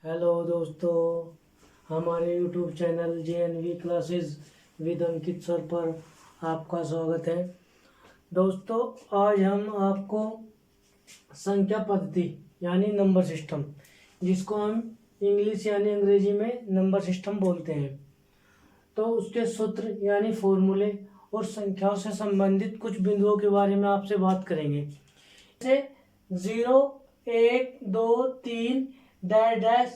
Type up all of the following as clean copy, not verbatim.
Hello दोस्तों, हमारे YouTube channel JNV classes with Ankit sir पर आपका स्वागत है। दोस्तों, आज हम आपको संख्या पद्धति यानी नंबर सिस्टम, जिसको हम इंग्लिश यानी अंग्रेजी में नंबर सिस्टम बोलते हैं, तो उसके सूत्र यानी फॉर्मूले और संख्याओं से संबंधित कुछ बिंदुओं के बारे में आपसे बात करेंगे। जैसे 0, 1, 2, 3 डैश डैश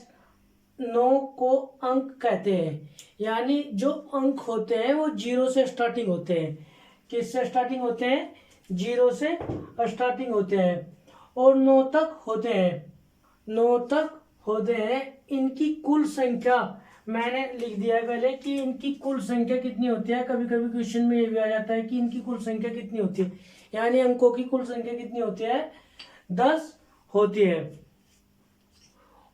9 को अंक कहते हैं। यानी जो अंक होते हैं वो 0 से स्टार्टिंग होते हैं। किससे स्टार्टिंग होते हैं? 0 से स्टार्टिंग होते हैं और 9 तक होते हैं। 9 तक होते हैं। इनकी कुल संख्या मैंने लिख दिया है पहले कि इनकी कुल संख्या कितनी होती है। कभी कभी क्वेश्चन में ये भी आ जाता है कि इनकी कुल संख्या कितनी होती है, यानी अंकों की कुल संख्या कितनी होती है? 10 होती है।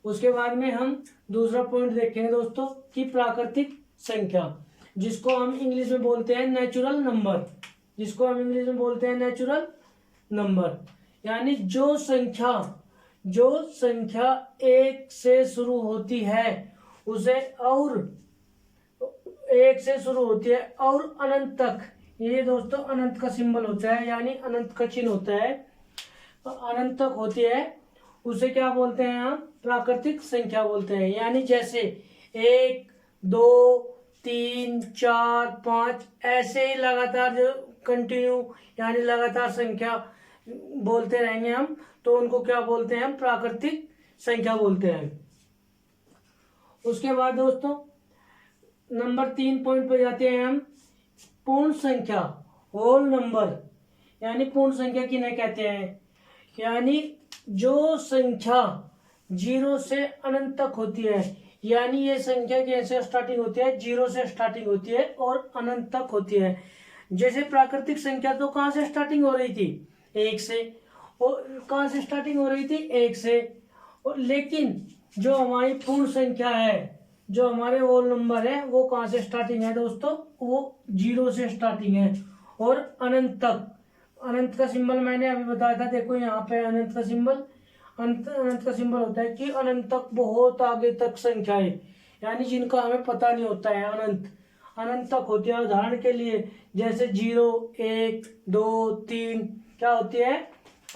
उसके बाद में हम दूसरा पॉइंट देखेंगे दोस्तों कि प्राकृतिक संख्या, जिसको हम इंग्लिश में बोलते हैं नेचुरल नंबर। जिसको हम इंग्लिश में बोलते हैं नेचुरल नंबर, यानी जो संख्या 1 से शुरू होती है उसे, और 1 से शुरू होती है और अनंत तक, ये दोस्तों अनंत का सिंबल होता है, यानी अनंत का चिन्ह होता है, अनंत तक होती है, उसे क्या बोलते हैं? हम प्राकृतिक संख्या बोलते हैं। यानी जैसे 1, 2, 3, 4, 5 ऐसे ही लगातार जो कंटिन्यू यानी लगातार संख्या बोलते रहेंगे हम, तो उनको क्या बोलते हैं? हम प्राकृतिक संख्या बोलते हैं। उसके बाद दोस्तों नंबर 3 पॉइंट पर जाते हैं हम, पूर्ण संख्या, होल नंबर। यानी पूर्ण संख्या किन्हें कहते हैं? यानी जो संख्या 0 से अनंत तक होती है, यानी ये संख्या कैसे स्टार्टिंग होती है? 0 से स्टार्टिंग होती है और अनंत तक होती है। जैसे प्राकृतिक संख्या तो कहाँ से स्टार्टिंग हो रही थी? 1 से। और कहाँ से स्टार्टिंग हो रही थी? 1 से। और लेकिन जो हमारी पूर्ण संख्या है, जो हमारे होल नंबर है, वो कहाँ से स्टार्टिंग है दोस्तों? वो 0 से स्टार्टिंग है और अनंत तक। अनंत का सिंबल मैंने अभी बताया था, देखो यहाँ पे अनंत का सिंबल। अनंत का सिंबल होता है कि अनंत तक, बहुत आगे तक संख्याएं, यानी जिनका हमें पता नहीं होता है, अनंत तक होती है। उदाहरण के लिए जैसे 0, 1, 2, 3 क्या होती है?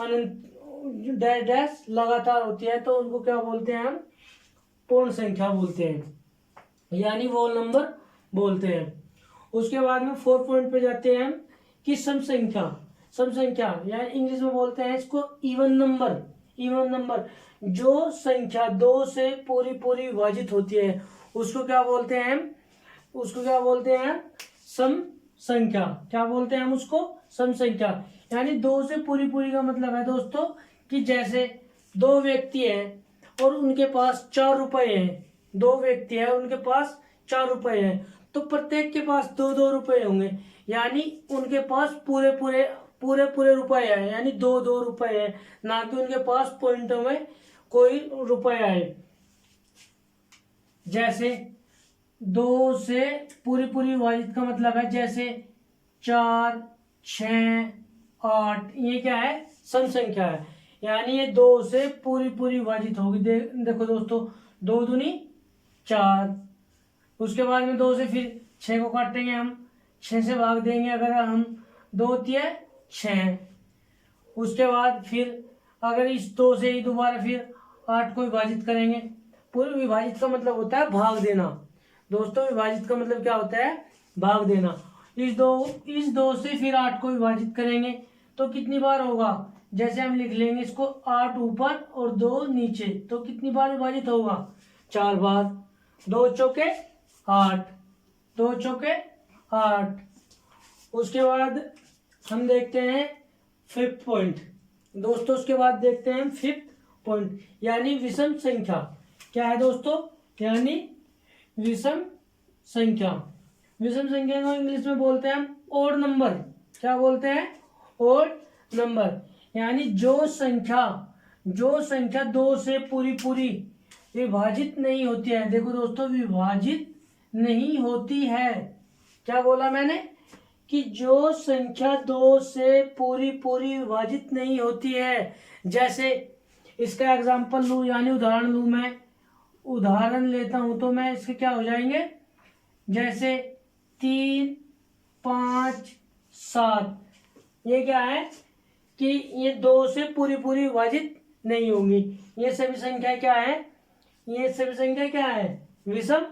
अनंत डैश डैश लगातार होती है, तो उनको क्या बोलते हैं? हम पूर्ण संख्या बोलते हैं, यानी होल नंबर बोलते हैं। उसके बाद में 4 पॉइंट पे जाते हैं हम कि सम संख्या यानी इंग्लिश में बोलते हैं इसको इवन नंबर। जो संख्या 2 से पूरी विभाजित होती है उसको क्या बोलते हैं? उसको क्या बोलते हैं? सम संख्या। क्या बोलते हैं हम उसको? सम संख्या। यानी 2 से पूरी का मतलब है दोस्तों कि जैसे 2 व्यक्ति हैं और उनके पास 4 रुपए हैं। 2 व्यक्ति हैं, उनके पास 4 रुपए हैं, तो प्रत्येक के पास 2-2 रुपए होंगे, यानी उनके पास पूरे रुपए है, यानी 2-2 रुपए है, ना कि उनके पास पॉइंटों में कोई रुपया है। जैसे 2 से पूरी विभाजित का मतलब है जैसे 4, 6, 8, ये क्या है? सम संख्या है, यानी ये 2 से पूरी विभाजित होगी। देखो दोस्तों, 2 दूनी 4। उसके बाद में 2 से फिर 6 को काटेंगे हम, 6 से भाग देंगे अगर हम, 2 तिया 6। उसके बाद फिर अगर इस 2 से ही दोबारा फिर 8 को विभाजित करेंगे। पूरी विभाजित का मतलब होता है भाग देना दोस्तों। विभाजित का मतलब क्या होता है? भाग देना। इस दो से फिर 8 को विभाजित करेंगे तो कितनी बार होगा? जैसे हम लिख लेंगे इसको 8 ऊपर और 2 नीचे, तो कितनी बार विभाजित होगा? 4 बार। 2 चौके 8, 2 चौके 8। उसके बाद हम देखते हैं 5th पॉइंट दोस्तों। उसके बाद देखते हैं 5th पॉइंट, यानी विषम संख्या। क्या है दोस्तों? यानी विषम संख्या को इंग्लिश में बोलते हैं हम ओड नंबर। क्या बोलते हैं? Odd number. यानी जो संख्या 2 से पूरी विभाजित नहीं होती है। देखो दोस्तों, विभाजित नहीं होती है। क्या बोला मैंने? कि जो संख्या 2 से पूरी विभाजित नहीं होती है। जैसे इसका एग्जाम्पल लूँ, यानी उदाहरण लूँ मैं, उदाहरण लेता हूं तो मैं इसके क्या हो जाएंगे, जैसे 3, 5, 7, ये क्या है कि ये 2 से पूरी पूरी विभाजित नहीं होंगी। ये सभी संख्या क्या है, ये सभी संख्या क्या है, विषम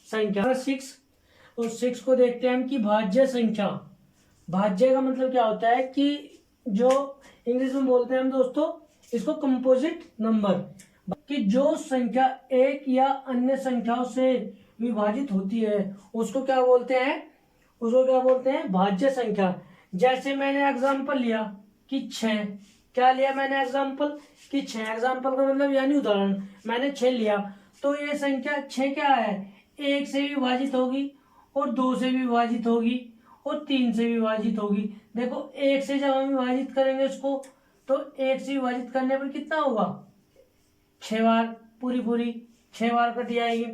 संख्या। 6, तो 6 को देखते हैं हम कि भाज्य संख्या। भाज्य का मतलब क्या होता है कि जो इंग्लिश में बोलते हैं हम दोस्तों इसको कंपोजिट नंबर, कि जो संख्या एक या अन्य संख्याओं से विभाजित होती है उसको क्या बोलते हैं, उसको क्या बोलते हैं, भाज्य संख्या। जैसे मैंने एग्जांपल लिया कि 6, क्या लिया मैंने एग्जांपल कि 6, एग्जांपल का मतलब यानी उदाहरण, मैंने 6 लिया तो ये संख्या 6 क्या है, 1 से भी विभाजित होगी और 2 से भी विभाजित होगी और 3 से भी विभाजित होगी। देखो 1 से जब हम विभाजित करेंगे इसको तो 1 से विभाजित करने पर कितना होगा, 6 बार, पूरी 6 बार कट जाएगी।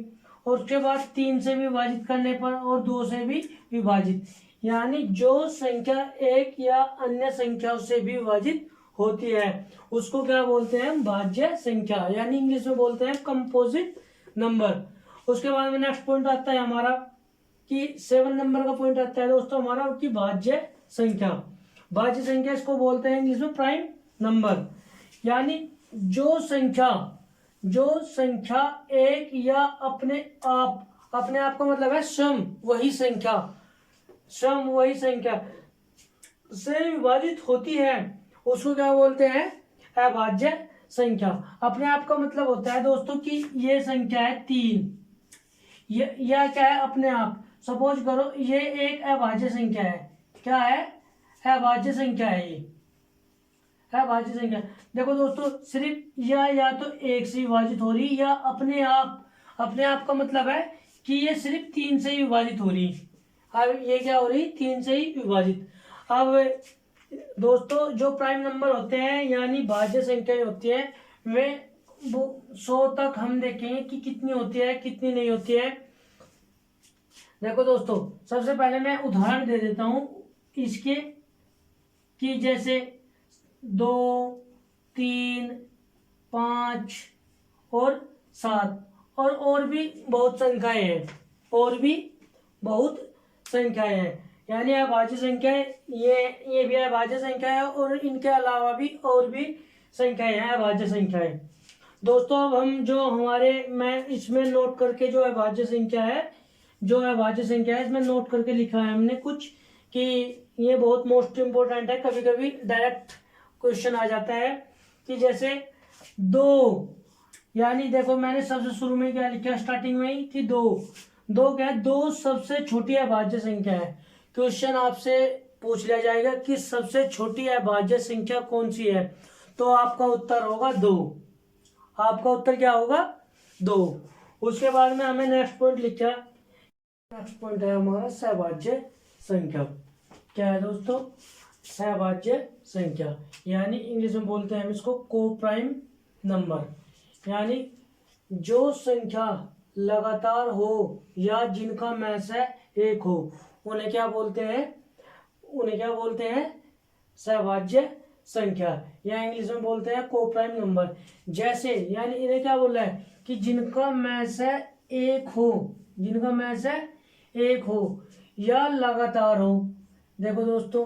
और उसके बाद 3 से भी विभाजित करने पर और 2 से भी विभाजित, यानी जो संख्या एक या अन्य संख्याओं से भी विभाजित होती है उसको क्या बोलते हैं, भाज्य संख्या, यानी इंग्लिश में बोलते हैं कंपोजिट नंबर। उसके बाद में नेक्स्ट पॉइंट आता है हमारा कि 7 नंबर का पॉइंट आता है दोस्तों हमारा कि भाज्य संख्या। भाज्य संख्या इसको बोलते हैं इंग्लिश में प्राइम नंबर, यानी जो संख्या एक या अपने आप का मतलब है स्वयं वही संख्या से विभाजित होती है उसको क्या बोलते हैं, अभाज्य संख्या। अपने आप का मतलब होता है दोस्तों कि ये संख्या है 3, या क्या है अपने आप, सपोज करो ये एक अभाज्य संख्या है, क्या है, अभाज्य संख्या है, ये अभाज्य संख्या। देखो दोस्तों सिर्फ या तो एक से विभाजित हो रही या अपने आप का मतलब है कि ये सिर्फ 3 से ही विभाजित हो रही। अब ये क्या हो रही, 3 से ही विभाजित। अब दोस्तों जो प्राइम नंबर होते हैं यानी भाज्य संख्याएं होती है वे 100 तक हम देखेंगे कि कितनी होती है कितनी नहीं होती है। देखो दोस्तों सबसे पहले मैं उदाहरण दे देता हूं इसके कि जैसे 2, 3, 5 और 7 और भी बहुत संख्याएं हैं, यानी अभाज्य संख्या ये भी अभाज्य संख्या है और इनके अलावा भी और भी संख्याएं हैं अभाज्य संख्याएं। दोस्तों अब हम जो मैं इसमें नोट करके जो अभाज्य संख्या है इसमें नोट करके लिखा है हमने कुछ कि ये बहुत मोस्ट इम्पोर्टेंट है, कभी कभी डायरेक्ट क्वेश्चन आ जाता है कि जैसे 2, यानी देखो मैंने सबसे शुरू में क्या लिखा स्टार्टिंग में ही कि 2 क्या है, 2 सबसे छोटी अभाज्य संख्या है। क्वेश्चन आपसे पूछ लिया जाएगा कि सबसे छोटी अभाज्य संख्या कौन सी है, तो आपका उत्तर होगा 2। आपका उत्तर क्या होगा, 2। उसके बाद में हमें नेक्स्ट पॉइंट लिखा, नेक्स्ट पॉइंट है हमारा सहभाज्य संख्या। क्या है दोस्तों, सहभाज्य संख्या, यानी इंग्लिश में बोलते हैं हम इसको को प्राइम नंबर, यानी जो संख्या लगातार हो या जिनका में से एक हो उन्हें क्या बोलते हैं, सहभाज्य संख्या, या इंग्लिश में बोलते हैं को प्राइम नंबर। जैसे यानी इन्हें क्या बोल रहा है कि जिनका में से एक हो या लगातार हो। देखो दोस्तों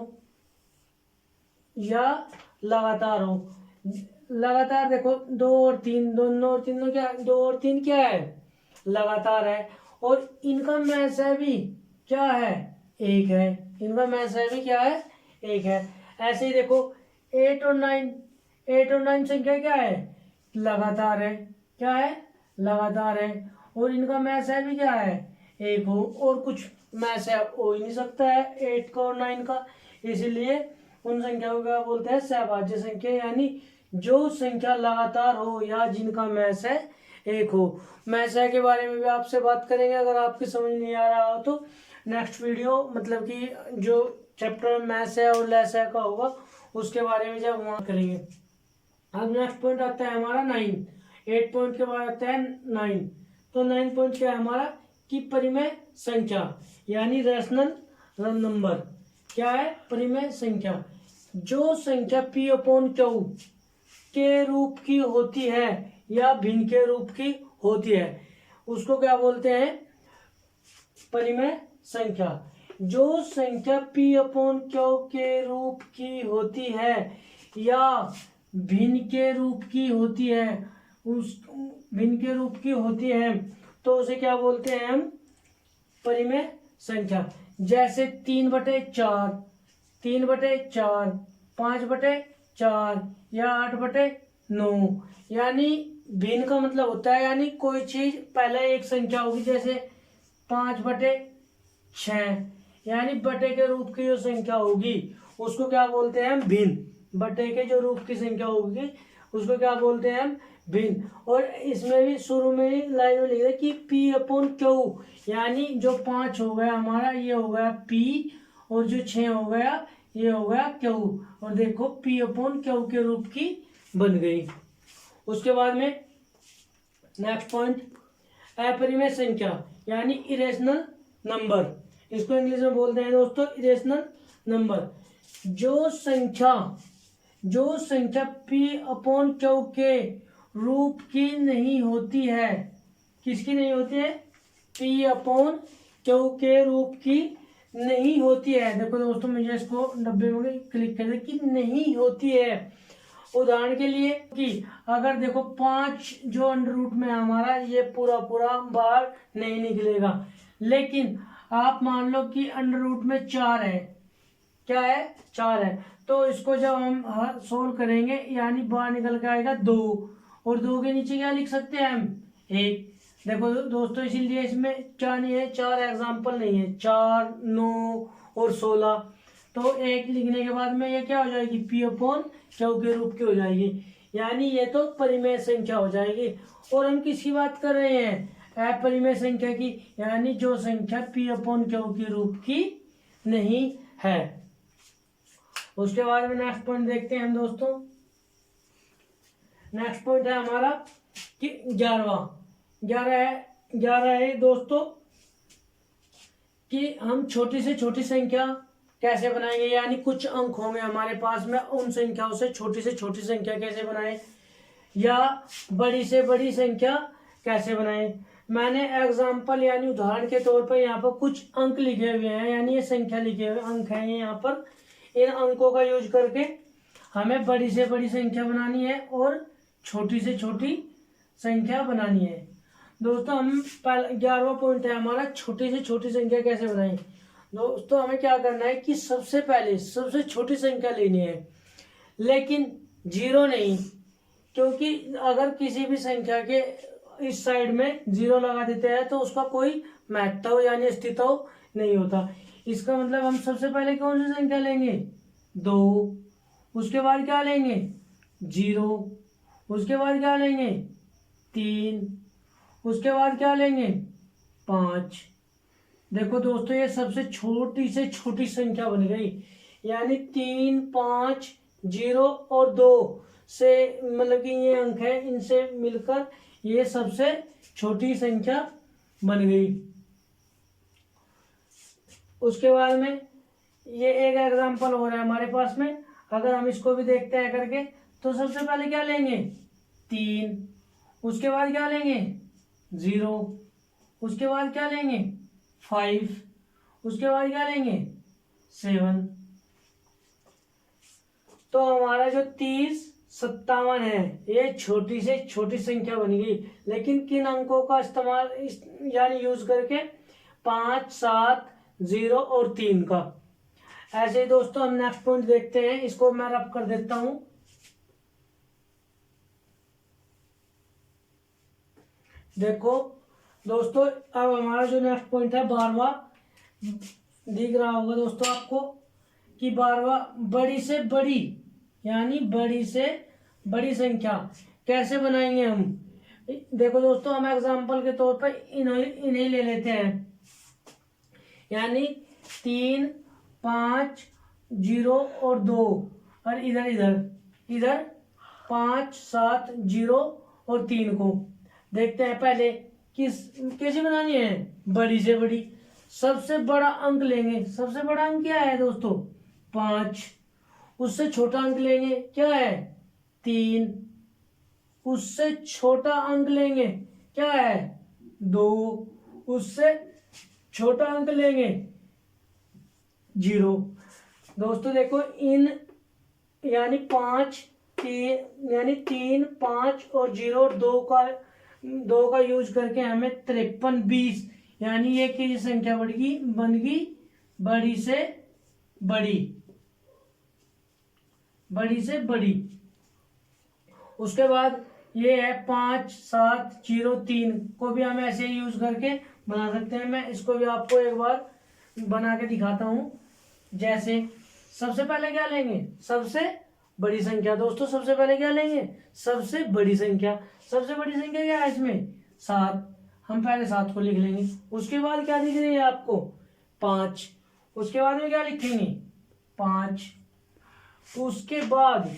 या लगातार हो, लगातार देखो 2 और 3 दोनों क्या, 2 और 3 क्या है, लगातार है, और इनका में से भी क्या है, एक है, इनका में से भी क्या है, एक है। ऐसे ही देखो 8 और 9 संख्या क्या है, लगातार है, क्या है, लगातार है, और इनका में से भी क्या है, एक हो, और कुछ में से हो ही नहीं सकता है 8 का और 9 का, इसीलिए उन संख्याओं को बोलते हैं सहभाज्य संख्या, यानी जो संख्या लगातार हो या जिनका में से एक हो। में से के बारे में भी आपसे बात करेंगे, अगर आपकी समझ नहीं आ रहा हो तो नेक्स्ट वीडियो मतलब कि जो चैप्टर में से और लेस का होगा उसके बारे में जब वहाँ करेंगे। अब नेक्स्ट पॉइंट आता है हमारा 9। 8 पॉइंट के बाद आता है 9। तो 9 पॉइंट क्या है हमारा कि परिमेय संख्या, यानी रैशनल नंबर। क्या है, परिमेय संख्या। जो संख्या P/Q के रूप की होती है या भिन्न के रूप की होती है उसको क्या बोलते हैं? परिमेय संख्या। जो संख्या p अपॉन क्यू के रूप की होती है या भिन्न के रूप की होती है, उस भिन्न के रूप की होती है तो उसे क्या बोलते हैं हम? परिमेय संख्या। जैसे 3/4, 3/4, 5/4 या 8/9। यानी भिन्न का मतलब होता है यानी कोई चीज पहले एक संख्या होगी, जैसे 5/6 यानी बटे के रूप की जो संख्या होगी उसको क्या बोलते हैं हम? भिन्न। बटे के जो रूप की संख्या होगी उसको क्या बोलते हैं हम? भिन्न। और इसमें भी शुरू में ही लाइन में लिख रहे कि p अपॉन क्यू, यानी जो 5 हो गया हमारा ये हो गया p और जो 6 हो गया ये हो गया q। और देखो p अपॉन क्यू के रूप की बन गई। उसके बाद में नेक्स्ट पॉइंट, अपरिमेय संख्या यानी इरेशनल नंबर। इसको इंग्लिश में बोलते हैं दोस्तों इरेशनल नंबर। जो संख्या p अपॉन क्यू के रूप की नहीं होती है, किसकी नहीं होती है? p अपॉन क्यू के रूप की नहीं होती है। देखो दोस्तों मुझे इसको डब्बे में क्लिक कर दे कि नहीं होती है। उदाहरण के लिए कि अगर देखो 5 जो अंडर रूट में है हमारा ये पूरा बाहर नहीं निकलेगा, लेकिन आप मान लो कि अंडर रूट में 4 है, क्या है? 4 है। तो इसको जब हम सोल्व करेंगे यानी बाहर निकल के आएगा 2, और 2 के नीचे क्या लिख सकते हैं हम? 1। देखो दोस्तों इसीलिए इसमें क्या नहीं है? 4 एग्जाम्पल नहीं है, 4, 9 और 16। तो 1 लिखने के बाद में ये क्या हो जाएगी? p अपॉन क्यू के रूप की हो जाएगी, यानी ये तो परिमेय संख्या हो जाएगी। और हम किसकी बात कर रहे हैं? अपरिमेय संख्या की, यानी जो संख्या p अपॉन क्यू के रूप की नहीं है। उसके बाद में नेक्स्ट पॉइंट देखते हैं हम दोस्तों। नेक्स्ट पॉइंट है हमारा कि 11 है दोस्तों कि हम छोटी से छोटी संख्या कैसे बनाएंगे, यानी कुछ अंक होंगे हमारे पास में, उन संख्याओं से छोटी संख्या कैसे बनाएं या बड़ी से बड़ी संख्या कैसे बनाएं। मैंने एग्जाम्पल यानी उदाहरण के तौर पर यहाँ पर कुछ अंक लिखे हुए हैं, यानी ये संख्या लिखे हुए अंक हैं यहाँ पर। इन अंकों का यूज करके हमें बड़ी से बड़ी संख्या बनानी है और छोटी से छोटी संख्या बनानी है। दोस्तों हम 11वां पॉइंट है हमारा छोटी से छोटी संख्या कैसे बनाएं। दोस्तों हमें क्या करना है कि सबसे पहले सबसे छोटी संख्या लेनी है, लेकिन 0 नहीं, क्योंकि अगर किसी भी संख्या के इस साइड में 0 लगा देते हैं तो उसका कोई महत्व यानी अस्तित्व नहीं होता। इसका मतलब हम सबसे पहले कौन सी संख्या लेंगे? 2। उसके बाद क्या लेंगे? 0। उसके बाद क्या लेंगे? 3। उसके बाद क्या लेंगे? 5। देखो दोस्तों ये सबसे छोटी से छोटी संख्या बन गई, यानी 3, 5, 0 और 2 से मतलब कि ये अंक है, इनसे मिलकर ये सबसे छोटी संख्या बन गई। उसके बाद में ये एक एग्जांपल हो रहा है हमारे पास में, अगर हम इसको भी देखते हैं करके तो सबसे पहले क्या लेंगे? 3। उसके बाद क्या लेंगे? 0। उसके बाद क्या लेंगे? 5। उसके बाद क्या लेंगे? 7। तो हमारा जो 30, 57 है ये छोटी से छोटी संख्या बन गई, लेकिन किन अंकों का इस्तेमाल यानी यूज करके? 5, 7, 0 और 3 का। ऐसे ही दोस्तों हम नेक्स्ट पॉइंट देखते हैं, इसको मैं रब कर देता हूं। देखो दोस्तों अब हमारा जो नेक्स्ट पॉइंट है 12वां, दिख रहा होगा दोस्तों आपको कि 12वां बड़ी से बड़ी यानी बड़ी से बड़ी संख्या कैसे बनाएंगे हम। देखो दोस्तों हम एग्जांपल के तौर पर इन्हें ले लेते हैं, यानी 3, 5, 0 और 2, और इधर 5, 7, 0 और 3 को देखते हैं। पहले कैसे बनानी है? बड़ी से बड़ी। सबसे बड़ा अंक लेंगे, सबसे बड़ा अंक क्या है दोस्तों? 5। उससे छोटा अंक लेंगे, क्या है? 3। उससे छोटा अंक लेंगे, क्या है 2, उससे छोटा अंक लेंगे 0। दोस्तों देखो इन यानी 5 3 यानी 3 5 और 0 और 2 का यूज करके हमें 53 20 यानी ये की संख्या बन गई बड़ी से बड़ी, बड़ी से बड़ी। उसके बाद ये है 5 7 0 3 को भी हम ऐसे यूज करके बना सकते हैं। मैं इसको भी आपको एक बार बना के दिखाता हूं। जैसे सबसे पहले क्या लेंगे, सबसे बड़ी संख्या। दोस्तों सबसे पहले क्या लेंगे, सबसे बड़ी संख्या। सबसे बड़ी संख्या क्या है इसमें 7, हम पहले 7 को लिख लेंगे। उसके बाद क्या दिख रही है आपको 5, उसके बाद में क्या लिखेंगे 5। उसके बाद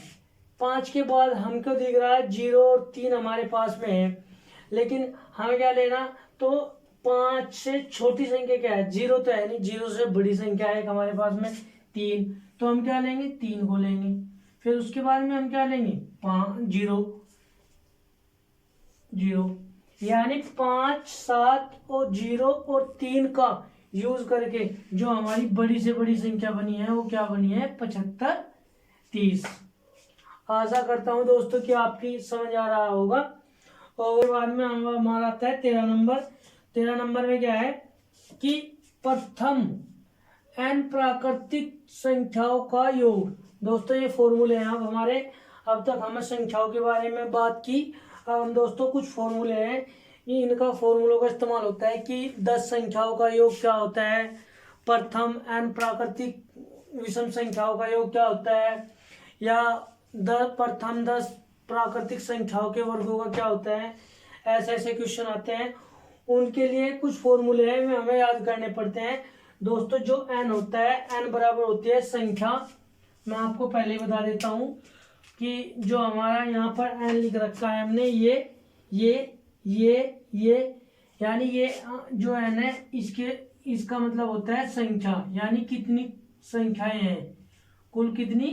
5 के बाद हमको दिख रहा है 0 और 3 हमारे पास में है, लेकिन हमें क्या लेना, तो 5 से छोटी संख्या क्या है 0 तो है नहीं, 0 से बड़ी संख्या है हमारे पास में 3, तो हम क्या लेंगे 3 को लेंगे। फिर उसके बाद में हम क्या लेंगे 0 0 यानी 5 7 और 0 और 3 का यूज करके जो हमारी बड़ी से बड़ी संख्या बनी है वो क्या बनी है 75 30। आशा करता हूं दोस्तों कि आपकी समझ आ रहा होगा। और बाद में हमारा आता है 13 नंबर। 13 नंबर में क्या है कि प्रथम n प्राकृतिक संख्याओं का योग। दोस्तों ये फॉर्मूले हैं। अब हमारे अब तक हमने संख्याओं के बारे में बात की। अब हम दोस्तों कुछ फॉर्मूले हैं, ये इनका फॉर्मूलों का इस्तेमाल होता है कि 10 संख्याओं का योग क्या होता है, प्रथम n प्राकृतिक विषम संख्याओं का योग क्या होता है, या प्रथम 10 प्राकृतिक संख्याओं के वर्गों का क्या होता है। ऐसे ऐसे क्वेश्चन आते हैं, उनके लिए कुछ फॉर्मूले हैं हमें याद करने पड़ते हैं। दोस्तों जो n होता है, n बराबर होती है संख्या। मैं आपको पहले ही बता देता हूं कि जो हमारा यहाँ पर n लिख रखा है हमने, ये यानी ये जो n है इसका मतलब होता है संख्या, यानी कितनी संख्याएं हैं, कुल कितनी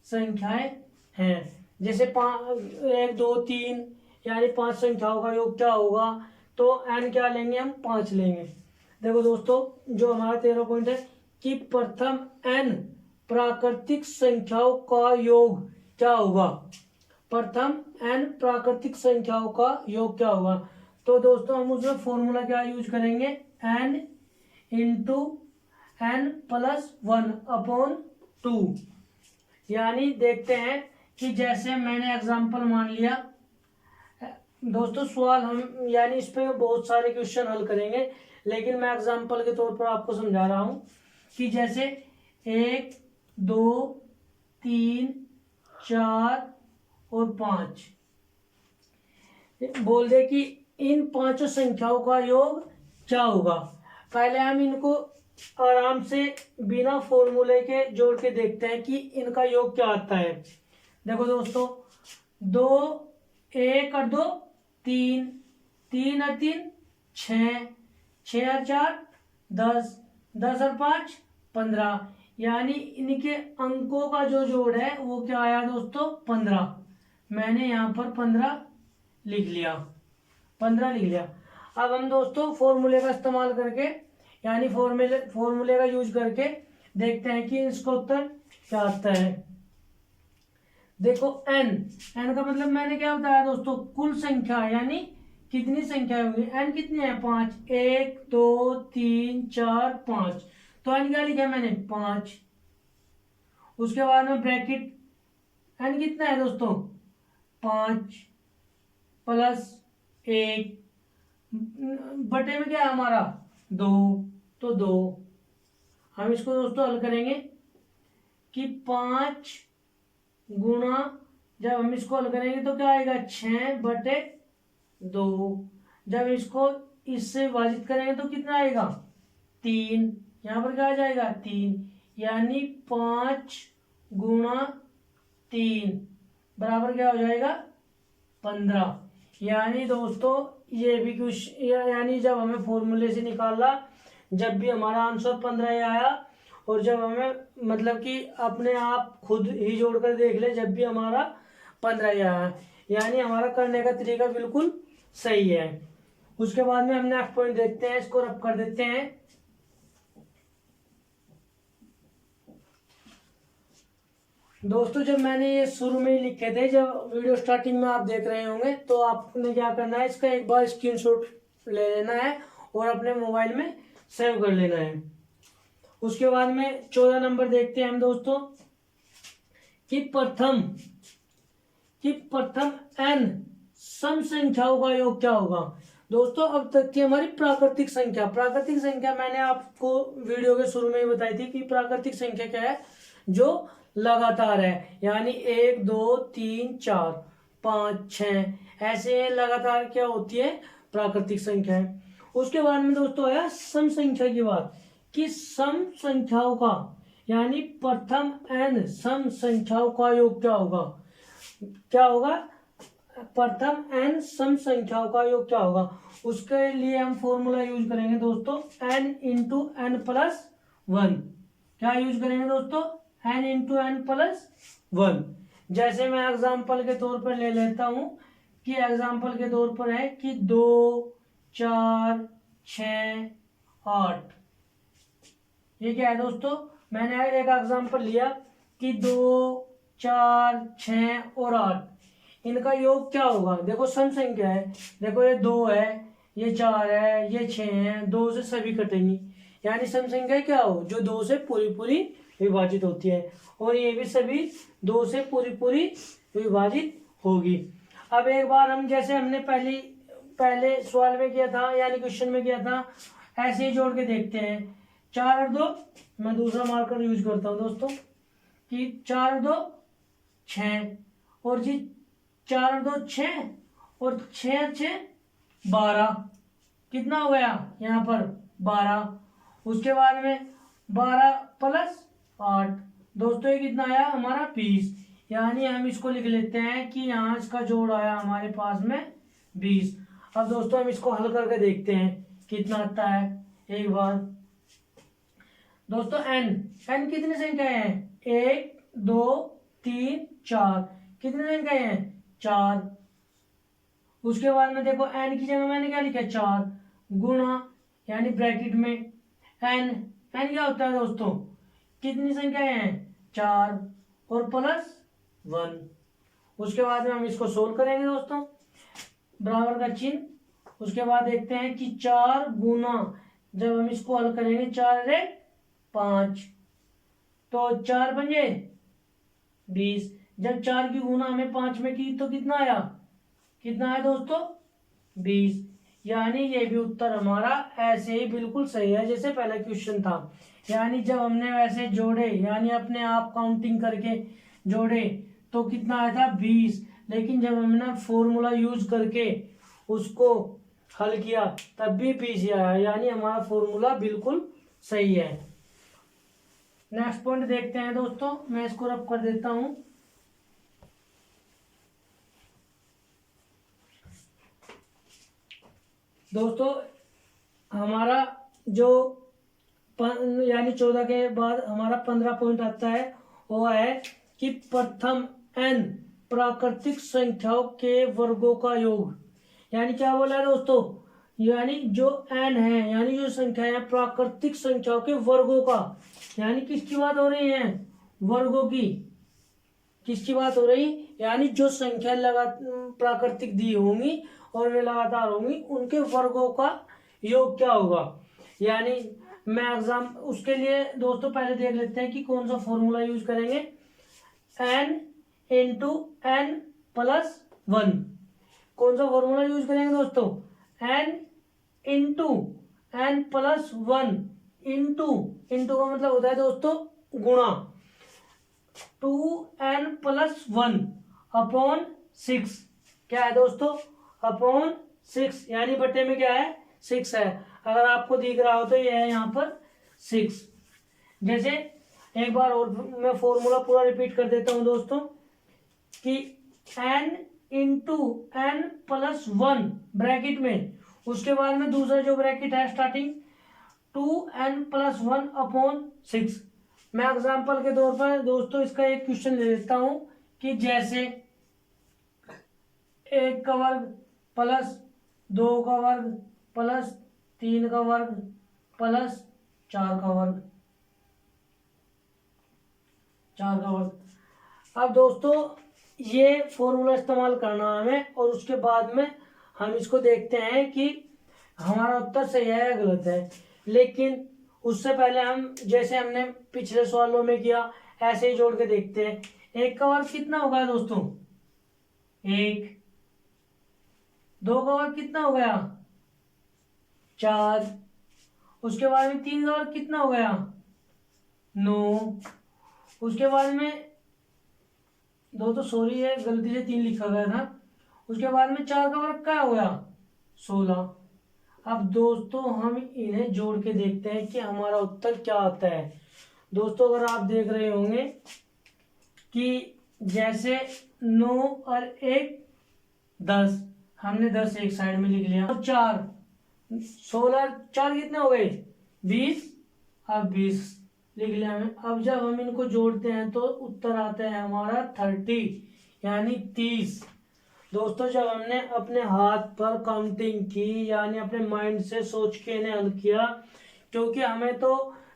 संख्याएं हैं। जैसे 1 2 3 यानी 5 संख्याओं का योग क्या होगा, तो n क्या लेंगे हम 5 लेंगे। देखो दोस्तों जो हमारा 13 पॉइंट है कि प्रथम n प्राकृतिक संख्याओं का योग क्या होगा, प्रथम n प्राकृतिक संख्याओं का योग क्या होगा। तो दोस्तों हम उसमें फॉर्मूला क्या यूज करेंगे, n इंटू n प्लस 1/2। यानी देखते हैं कि जैसे मैंने एग्जांपल मान लिया दोस्तों, सवाल हम यानी इस पे बहुत सारे क्वेश्चन हल करेंगे, लेकिन मैं एग्जांपल के तौर पर आपको समझा रहा हूं कि जैसे 1 2 3 4 और 5 बोल दे कि इन 5 संख्याओं का योग क्या होगा। पहले हम इनको आराम से बिना फॉर्मूले के जोड़ के देखते हैं कि इनका योग क्या आता है। देखो दोस्तों 2 1 और 2 3 3 और 3 6 6 और 4 10 10 और 5 15, यानी इनके अंकों का जो जोड़ है वो क्या आया दोस्तों 15। मैंने यहाँ पर 15 लिख लिया, 15 लिख लिया। अब हम दोस्तों फॉर्मूले का इस्तेमाल करके यानी फॉर्मूले का यूज करके देखते हैं कि इसका उत्तर क्या आता है। देखो n का मतलब मैंने क्या बताया दोस्तों, कुल संख्या यानी कितनी संख्या होगी, n कितनी है 5 1 2 3 4 5, तो n क्या लिखा मैंने 5। उसके बाद में ब्रैकेट n कितना है दोस्तों 5 प्लस 1 बटे में क्या है हमारा 2, तो 2। हम इसको दोस्तों हल करेंगे कि 5 गुणा, जब हम इसको हल करेंगे तो क्या आएगा 6 बटे 2। जब इसको इससे विभाजित करेंगे तो कितना आएगा 3, यहाँ पर क्या आ जाएगा 3, यानी 5 गुणा 3 बराबर क्या हो जाएगा 15। यानी दोस्तों ये भी कुछ यानी जब हमें फॉर्मूले से निकाला, जब भी हमारा आंसर 15 आया, और जब हमें मतलब कि अपने आप खुद ही जोड़कर देख ले जब भी हमारा 15 आया, यानी हमारा करने का तरीका बिल्कुल सही है। उसके बाद में हम नेक्स्ट पॉइंट देखते हैं, इसको रब कर देते हैं। दोस्तों जब मैंने ये शुरू में ही लिखे थे, जब वीडियो स्टार्टिंग में आप देख रहे होंगे, तो आपने क्या करना है, इसका एक बार स्क्रीनशॉट ले लेना है और अपने मोबाइल में सेव कर लेना है। उसके बाद में 14 नंबर देखते हैं हम दोस्तों कि प्रथम n सम संख्याओं का योग क्या होगा। दोस्तों अब तक की हमारी प्राकृतिक संख्या मैंने आपको वीडियो के शुरू में ही बताई थी कि प्राकृतिक संख्या क्या है, जो लगातार है, यानी 1 2 3 4 5 6 ऐसे लगातार क्या होती है, प्राकृतिक संख्या है। उसके बाद में दोस्तों आया सम संख्या की बात, कि सम संख्याओं का यानी प्रथम n सम संख्याओं का योग क्या होगा, प्रथम n सम संख्याओं का योग क्या होगा। उसके लिए हम फॉर्मूला यूज करेंगे दोस्तों n into N plus one. क्या यूज करेंगे दोस्तों, n into N plus one. जैसे मैं एग्जाम्पल के तौर पर ले लेता हूं कि एग्जाम्पल के तौर पर है कि 2 4 6 8। ये क्या है दोस्तों, मैंने एक एग्जाम्पल लिया कि 2 4 6 और 8, इनका योग क्या होगा। देखो सम संख्या है, देखो ये 2 है, ये 4 है, ये 6 है, 2 से सभी कटेंगी, यानी सम संख्या क्या हो, जो 2 से पूरी विभाजित होती है, और ये भी सभी 2 से पूरी विभाजित होगी। अब एक बार हम, जैसे हमने पहले सवाल में किया था, यानी क्वेश्चन में किया था, ऐसे ही जोड़ के देखते हैं। 4 और 2, मैं दूसरा मार्कर यूज करता हूं दोस्तों, कि 4 और 2 6, और जी 4 और 2 6, और 6 और 6 12, कितना हो गया यहाँ पर 12। उसके बाद में 12 प्लस 8, दोस्तों ये कितना आया हमारा 20, यानी हम इसको लिख लेते हैं कि यहाँ इसका जोड़ आया हमारे पास में 20। अब दोस्तों हम इसको हल करके देखते हैं कितना आता है। एक बार दोस्तों n कितनी संख्याएं हैं, 1 2 3 4, कितनी संख्याएं हैं 4। उसके बाद में देखो n की जगह मैंने क्या लिखा, 4 गुणा, यानी ब्रैकेट में n क्या होता है दोस्तों, कितनी संख्याएं हैं 4 और प्लस 1। उसके बाद में हम इसको सोल्व करेंगे दोस्तों, बराबर का चिन्ह। उसके बाद देखते हैं कि 4 गुना, जब हम इसको हल करेंगे 4 रे 5, तो 4 बजे 20। जब 4 की गुना हमें 5 में की तो कितना आया दोस्तों 20, यानी ये भी उत्तर हमारा ऐसे ही बिल्कुल सही है जैसे पहला क्वेश्चन था। यानी जब हमने वैसे जोड़े, यानी अपने आप काउंटिंग करके जोड़े तो कितना आया था 20, लेकिन जब हमने फॉर्मूला यूज करके उसको हल किया तब भी 20 आया, यानी हमारा फॉर्मूला बिल्कुल सही है। नेक्स्ट पॉइंट देखते हैं दोस्तों, मैं इसको रब कर देता हूं। दोस्तों हमारा जो यानी 14 के बाद हमारा 15 पॉइंट आता है, वो है कि प्रथम n प्राकृतिक संख्याओं के वर्गों का योग। यानी क्या बोला है दोस्तों, यानी जो n है, यानी जो संख्या है प्राकृतिक संख्याओं के वर्गों का, यानी किसकी बात हो रही है, वर्गों की। किसकी बात हो रही, यानी जो संख्या प्राकृतिक दी होंगी और वे लगातार होंगी, उनके वर्गों का योग क्या होगा। यानी मैं उसके लिए दोस्तों पहले देख लेते हैं कि कौन सा फॉर्मूला यूज करेंगे। n इंटू एन प्लस 1, कौन सा फॉर्मूला यूज करेंगे दोस्तों, n into N plus 1 into का मतलब होता है दोस्तों गुणा 2n प्लस 1 अपॉन 6। क्या है दोस्तों, अपॉन 6, यानी बटे में क्या है 6 है। अगर आपको दिख रहा हो तो ये है यहाँ पर 6। जैसे एक बार और मैं फॉर्मूला पूरा रिपीट कर देता हूं दोस्तों, कि n into N plus 1 bracket में, उसके बाद में दूसरा जो ब्रैकेट है स्टार्टिंग 2n प्लस 1 अपॉन 6। मैं एग्जाम्पल के तौर पर दोस्तों इसका एक क्वेश्चन ले लेता हूं कि जैसे 1 का वर्ग प्लस 2 का वर्ग प्लस 3 का वर्ग प्लस 4 का वर्ग, 4 का वर्ग। अब दोस्तों ये फॉर्मूला इस्तेमाल करना है हमें, और उसके बाद में हम इसको देखते हैं कि हमारा उत्तर सही है या गलत है। लेकिन उससे पहले हम जैसे हमने पिछले सवालों में किया ऐसे ही जोड़ के देखते हैं। 1 का वर्ग कितना होगा दोस्तों? 1। 2 का वर्ग कितना हो गया? 4। उसके बाद में 3 का वर्ग कितना हो गया? 9। उसके बाद में दोस्तों सॉरी है, गलती से 3 लिखा गया था। उसके बाद में 4 का वर्ग क्या हो गया? 16। अब दोस्तों हम इन्हें जोड़ के देखते हैं कि हमारा उत्तर क्या आता है। दोस्तों अगर आप देख रहे होंगे कि जैसे 9 और 1 10, हमने 10 एक साइड में लिख लिया, और 4 16 4 कितने हो गए? 20। अब 20 लिख लिया हमें। अब जब हम इनको जोड़ते हैं तो उत्तर आता है हमारा 30 यानी 30। दोस्तों जब हमने अपने हाथ पर काउंटिंग की यानी अपने माइंड से सोच के इन्हें हल किया, क्योंकि हमें तो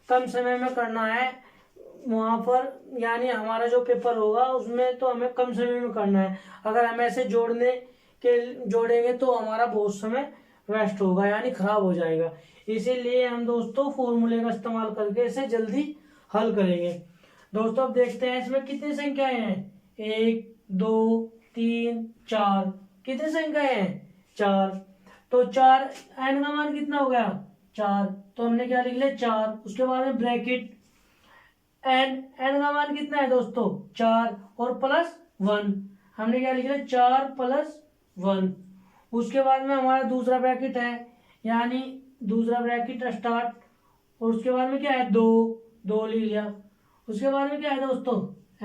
कम समय में करना है वहाँ पर, यानी हमारा जो पेपर होगा उसमें तो हमें कम समय में करना है। अगर हम ऐसे जोड़ेंगे तो हमारा बहुत समय वेस्ट होगा यानी खराब हो जाएगा। इसीलिए हम दोस्तों फॉर्मूले का इस्तेमाल करके इसे जल्दी हल करेंगे। दोस्तों अब देखते हैं इसमें कितनी संख्याएं हैं। 1 2 3 4, कितनी संख्याएं हैं? 4। तो 4 एन का मान कितना हो गया? 4। तो हमने क्या लिख लिया? 4। उसके बाद में ब्रैकेट एन का मान कितना है दोस्तों? 4 और प्लस 1, हमने क्या लिख लिया? 4 प्लस 1। उसके बाद में हमारा दूसरा ब्रैकेट है, यानी दूसरा ब्रैकेट स्टार्ट, और उसके बाद में क्या है? 2 ले लिया। उसके बाद में क्या है दोस्तों?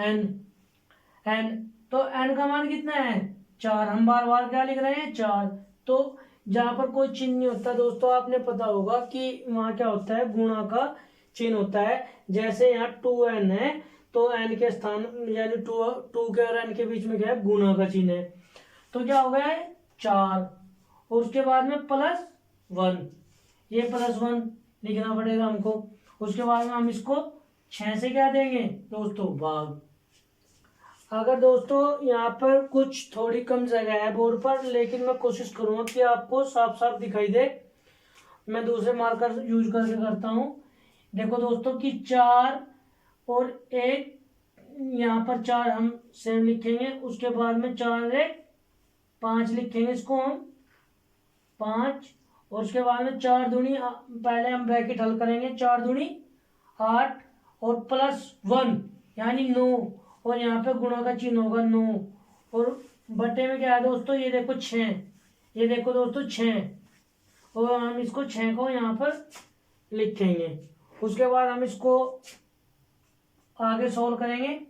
एन। तो एन का मान कितना है? 4। हम बार बार क्या लिख रहे हैं? 4। तो जहां पर कोई चिन्ह नहीं होता दोस्तों, आपने पता होगा कि वहां क्या होता है? गुणा का चिन्ह होता है। जैसे यहाँ 2n है तो n के स्थान यानी 2 के और n के बीच में क्या है? गुणा का चिन्ह है। तो क्या हो गया है? 4, और उसके बाद में प्लस 1, ये +1 लिखना पड़ेगा हमको। उसके बाद में हम इसको 6 से क्या देंगे दोस्तों? भाग। अगर दोस्तों यहाँ पर कुछ थोड़ी कम जगह है बोर्ड पर, लेकिन मैं कोशिश करूंगा कि आपको साफ साफ दिखाई दे। मैं दूसरे मार्कर यूज करके करता हूँ। देखो दोस्तों कि 4 और 1, यहाँ पर 4 हम सेम लिखेंगे। उसके बाद में 4 1 5 लिखेंगे, इसको हम 5। और उसके बाद में 4 दूनी, पहले हम ब्रैकेट हल करेंगे। 4 दूनी 8 और प्लस 1 यानी 9, और यहाँ पे गुणा का चिन्ह होगा 9, और बटे में क्या है दोस्तों? ये देखो 6, ये देखो दोस्तों 6, और हम इसको 6 को यहाँ पर लिखेंगे। उसके बाद हम इसको आगे सोल्व करेंगे,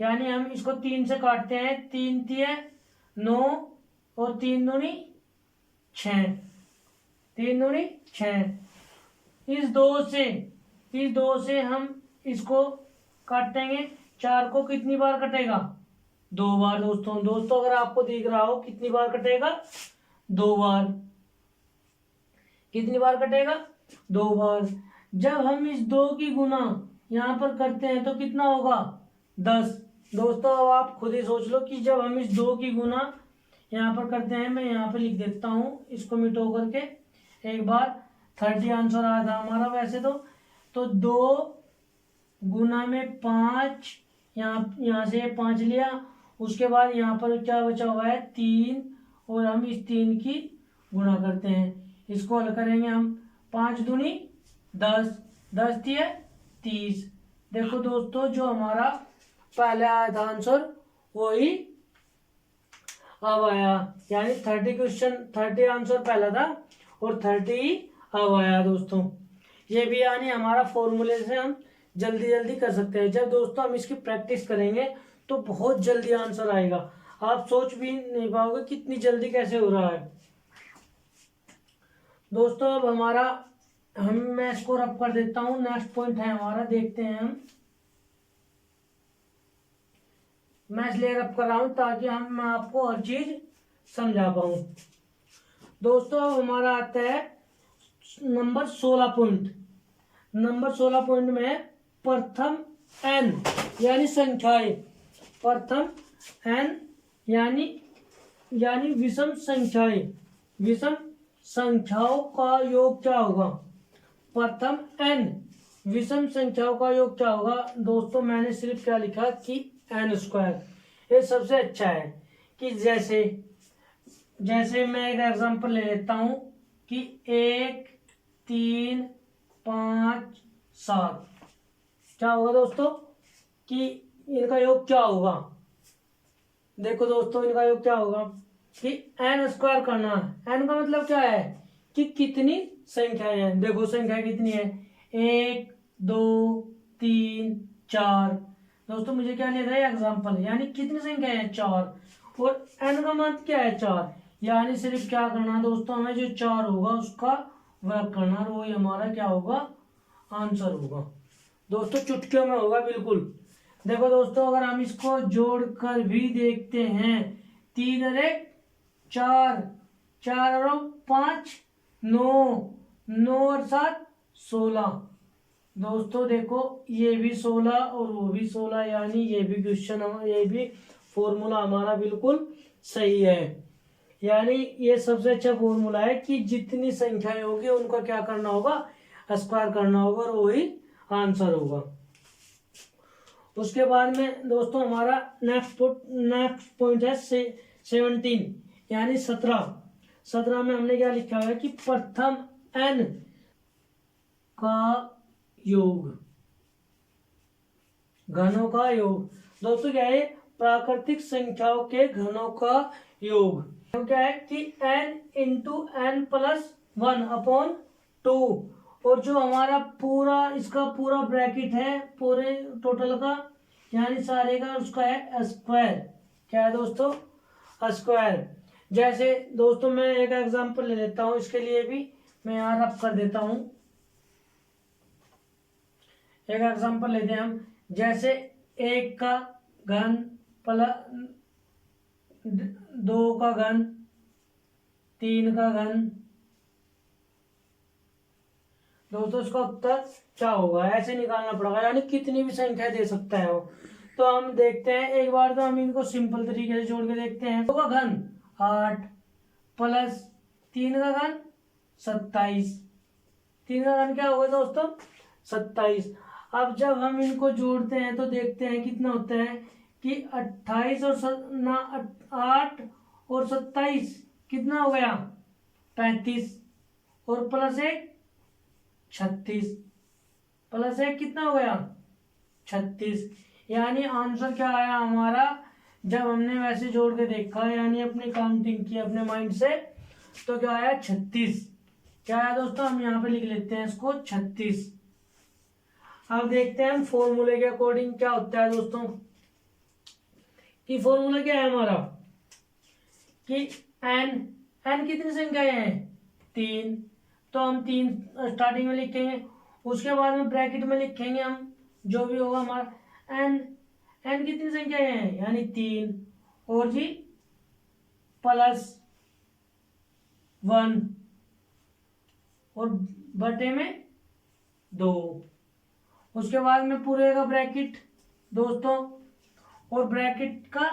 यानी हम इसको 3 से काटते हैं। 3 3 9 और 3 दूनी 6, 3 दूनी 6। इस दो से हम इसको काटेंगे। 4 को कितनी बार कटेगा? 2 बार दोस्तों अगर आपको दिख रहा हो कितनी बार कटेगा? 2 बार। कितनी बार कटेगा? 2 बार। जब हम इस 2 की गुना यहाँ पर करते हैं तो कितना होगा? 10। दोस्तों अब आप खुद ही सोच लो कि जब हम इस 2 की गुना यहाँ पर करते हैं, मैं यहाँ पे लिख देता हूँ इसको मिटो करके एक बार। 30 आंसर आया था हमारा वैसे तो 2 गुना में 5, यहाँ से 5 लिया। उसके बाद यहाँ पर क्या बचा हुआ है? 3, और हम इस 3 की गुणा करते हैं। इसको हल करेंगे हम। 5 दूनी 10, 10 दिए 30। देखो दोस्तों जो हमारा पहले आया था आंसर वही अब आया, यानी 30 आंसर पहला था और 30 ही अब आया दोस्तों। ये भी यानी हमारा फॉर्मूले से हम जल्दी जल्दी कर सकते हैं। जब दोस्तों हम इसकी प्रैक्टिस करेंगे तो बहुत जल्दी आंसर आएगा। आप सोच भी नहीं पाओगे कितनी जल्दी कैसे हो रहा है दोस्तों। अब मैं इसको रब कर देता हूँ। नेक्स्ट पॉइंट है हमारा, देखते हैं हम। मैं इसलिए रब कर रहा हूँ ताकि मैं आपको हर चीज समझा पाऊँ। दोस्तों अब हमारा आता है नंबर 16 पॉइंट। नंबर 16 पॉइंट में है प्रथम n यानी संख्याएं। प्रथम n यानी विषम संख्याएं। विषम संख्याओं का योग क्या होगा? प्रथम n विषम संख्याओं का योग क्या होगा? दोस्तों मैंने सिर्फ क्या लिखा कि n स्क्वायर। ये सबसे अच्छा है कि जैसे मैं एक एग्जांपल ले लेता हूं कि 1 3 5 7 क्या होगा दोस्तों कि इनका योग क्या होगा? देखो दोस्तों इनका योग क्या होगा कि n स्क्वायर करना है। n का मतलब क्या है कि कितनी संख्याएं हैं। देखो संख्या कितनी है, 1 2 3 4। दोस्तों मुझे क्या लेना है एग्जांपल, यानी कितनी संख्या है 4, और n का मान क्या है 4, यानी सिर्फ क्या करना है दोस्तों, हमें जो 4 होगा उसका वर्ग करना है, वही हमारा क्या होगा आंसर होगा। दोस्तों चुटकियों में होगा बिल्कुल। देखो दोस्तों अगर हम इसको जोड़कर भी देखते हैं, 3 और 1 4, 4 और 5 9, 9 और 7 16। दोस्तों देखो ये भी 16 और वो भी 16, यानी ये भी क्वेश्चन ये भी फॉर्मूला हमारा बिल्कुल सही है। यानी ये सबसे अच्छा फॉर्मूला है कि जितनी संख्याएं होगी उनका क्या करना होगा, स्क्वायर करना होगा, और वही आंसर होगा। उसके बाद में दोस्तों हमारा नेक्स्ट पॉइंट है 17 यानी 17 में हमने क्या लिखा हुआ है कि प्रथम n का योग, घनों का योग। दोस्तों क्या है, प्राकृतिक संख्याओं के घनों का योग। तो क्या है कि n into n plus 1 upon 2, और जो हमारा पूरा इसका पूरा ब्रैकेट है पूरे टोटल का यानी सारे का, उसका है स्क्वायर। क्या है दोस्तों, स्क्वायर। जैसे दोस्तों मैं एक एग्जांपल ले लेता हूं, इसके लिए भी मैं यहाँ रफ कर देता हूं। एक एग्जांपल लेते हैं हम, जैसे 1 का घन प्लस 2 का घन, 3 का घन। दोस्तों इसका उत्तर क्या होगा, ऐसे निकालना पड़ेगा, यानी कितनी भी संख्या दे सकता है वो। तो हम देखते हैं एक बार, तो हम इनको सिंपल तरीके से जोड़ के देखते हैं। 2 का घन 8 प्लस 3 का घन 27। 3 का घन क्या होगा दोस्तों 27। अब जब हम इनको जोड़ते हैं तो देखते हैं कितना होता है कि 28 और 8 और 27 कितना हो गया 35, और प्लस 1 36, प्लस 1 कितना हो गया 36। यानी आंसर क्या आया हमारा, जब हमने वैसे जोड़ के देखा यानी अपनी काउंटिंग की अपने माइंड से, तो क्या आया 36। क्या आया दोस्तों, हम यहाँ पे लिख लेते हैं इसको 36। अब देखते हैं हम फॉर्मूले के अकॉर्डिंग क्या होता है दोस्तों, कि फॉर्मूला क्या है हमारा कि n कितनी संख्याएं हैं 3, तो हम 3 स्टार्टिंग में लिखेंगे, उसके बाद में ब्रैकेट में लिखेंगे हम जो भी होगा हमारा n कितनी संख्याएं हैं यानी 3, और जी प्लस 1 और बटे में 2, उसके बाद में पूरे का ब्रैकेट दोस्तों, और ब्रैकेट का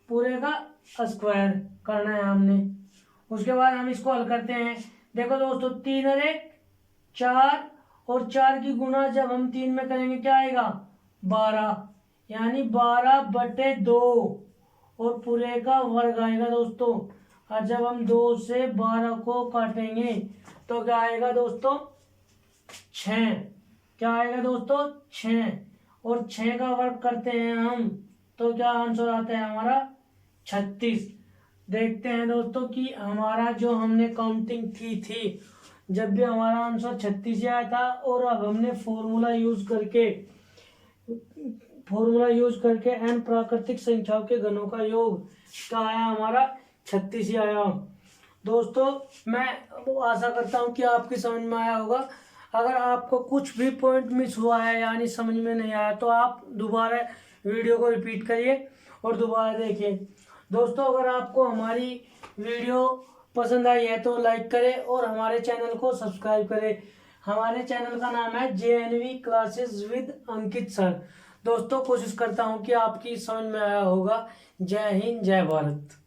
पूरे का स्क्वायर करना है हमने। उसके बाद हम इसको हल करते हैं। देखो दोस्तों 3 और 1 4, और 4 की गुना जब हम 3 में करेंगे क्या आएगा 12, यानी 12 बटे 2, और पूरे का वर्ग आएगा दोस्तों। और जब हम 2 से 12 को काटेंगे तो क्या आएगा दोस्तों 6। क्या आएगा दोस्तों 6, और 6 का वर्ग करते हैं हम तो क्या आंसर आता है हमारा 36। देखते हैं दोस्तों कि हमारा जो हमने काउंटिंग की थी जब भी हमारा आंसर 36 आया था, और अब हमने फॉर्मूला यूज करके n प्राकृतिक संख्याओं के घनों का योग क्या आया हमारा 36 ही आया। दोस्तों मैं आशा करता हूं कि आपकी समझ में आया होगा। अगर आपको कुछ भी पॉइंट मिस हुआ है यानी समझ में नहीं आया तो आप दोबारा वीडियो को रिपीट करिए और दोबारा देखिए। दोस्तों अगर आपको हमारी वीडियो पसंद आई है तो लाइक करें और हमारे चैनल को सब्सक्राइब करें। हमारे चैनल का नाम है JNV classes with Ankit sir. दोस्तों कोशिश करता हूँ कि आपकी समझ में आया होगा। जय हिंद, जय भारत।